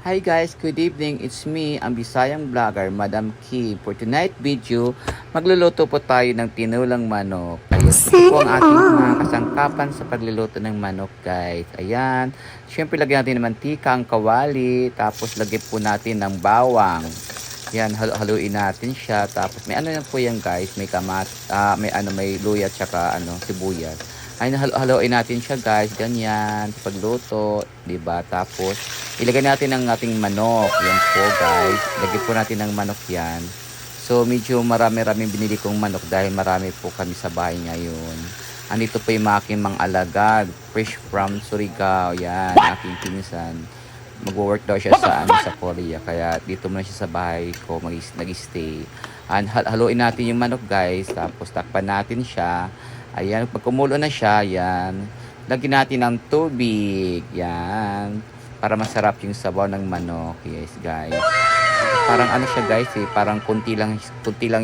Hi guys, good evening. It's me, ang Bisayang vlogger, Madam Kim. For tonight video, magluluto po tayo ng tinulang manok. Ayun, ito po ang ating mga kasangkapan sa pagluluto ng manok guys. Ayan, syempre lagyan natin ng mantika, ang kawali, tapos lagyan po natin ng bawang. Yan, haluin natin siya. Tapos may ano yan po yan guys, may may luya tsaka sibuyas. Ay, haluin natin siya guys, ganyan, sa pagluto, 'di ba? Tapos ilagay natin ang ating manok. Yan po guys, lagyan po natin ng manok yan. So medyo marami-raming binili kong manok dahil marami po kami sa bahay ngayon. Andito po yung aking mga alagad, fresh from Surigao, yan, aking pinsan. Mag-work daw siya sa Korea, kaya dito muna siya sa bahay ko nag-stay. And haluin natin yung manok guys, tapos takpan natin siya. Ayan, pag kumulo na siya, yan, lagyan natin ng tubig, yan, para masarap yung sabaw ng manok. Yes guys, parang ano siya guys parang kunti lang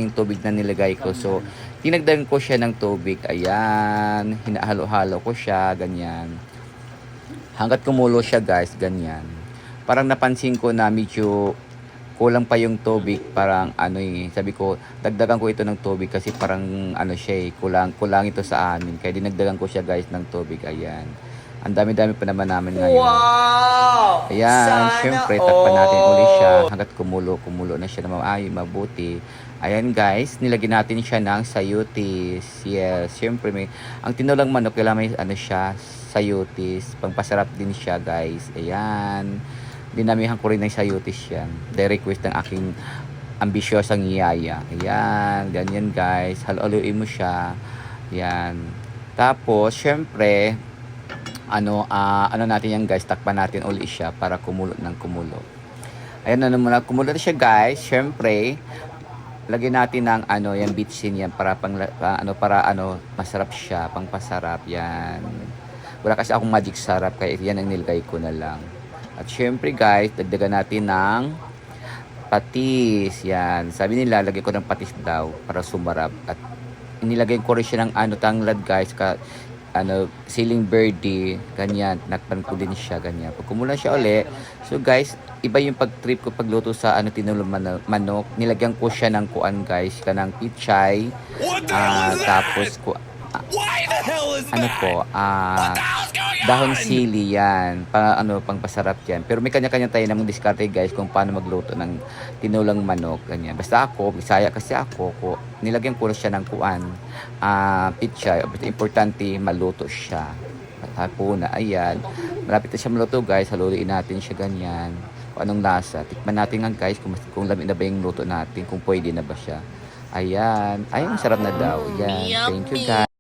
yung tubig na nilagay ko. So tinagdagan ko siya ng tubig, ayan, hinahalo-halo ko siya, ganyan, hanggat kumulo siya guys, ganyan. Parang napansin ko na medyo kulang pa yung tubig, parang sabi ko dagdagan ko ito ng tubig kasi parang siya kulang ito sa amin, kaya dinagdagan ko siya guys ng tubig. Ayan, ang dami-dami pa naman namin ngayon. Wow! Ayan, syempre takpan natin ulit siya hanggat kumulo na siya na mabuti. Ayan guys, nilagyan natin siya ng sayutis. Yes, syempre ang tinulang manok kailangan may siya, sayutis, pangpasarap din siya guys. Ayan, dinamihan ko rin ng sayutis yan, the request ng aking ambisyosang yaya. Ayan, ganyan guys, haluin mo siya. Ayan, tapos syempre natin yan guys, takpan natin ulit siya para kumulo ng kumulo. Ayan, kumulo na siya guys. Syempre lagyan natin ng yan bitsin yan para masarap siya, pangpasarap yan. Wala kasi akong magic sarap, kaya yan ang nilagay ko na lang. At syempre guys, dagdagan natin ng patis. Yan, sabi nila lagay ko ng patis daw para sumarap. At inilagay ko rin siya ng tanglad guys, siling birdie, ganyan, nakpan ko din siya, ganyan. Pag kumulan siya uli, so guys, iba yung pag-trip ko pagluto sa tinulang manok. Nilagyan ko siya ng kuan guys, kanang pichay, tapos dahon sili yan, pangpasarap yan. Pero may kanya-kanya tayo namang diskarte guys kung paano magluto ng tinulang manok, ganyan. Basta ako, Bisaya kasi ako, nilagyan ko siya ng kuan, pichay. Basta importante maluto siya. Hapuna, ayan, malapit na siya maluto guys, haluin natin siya ganyan. Kung anong lasa, tikman natin nga guys kung lamig na ba yung luto natin, kung pwede na ba siya. Ayan, sarap na daw. Yan, thank you guys.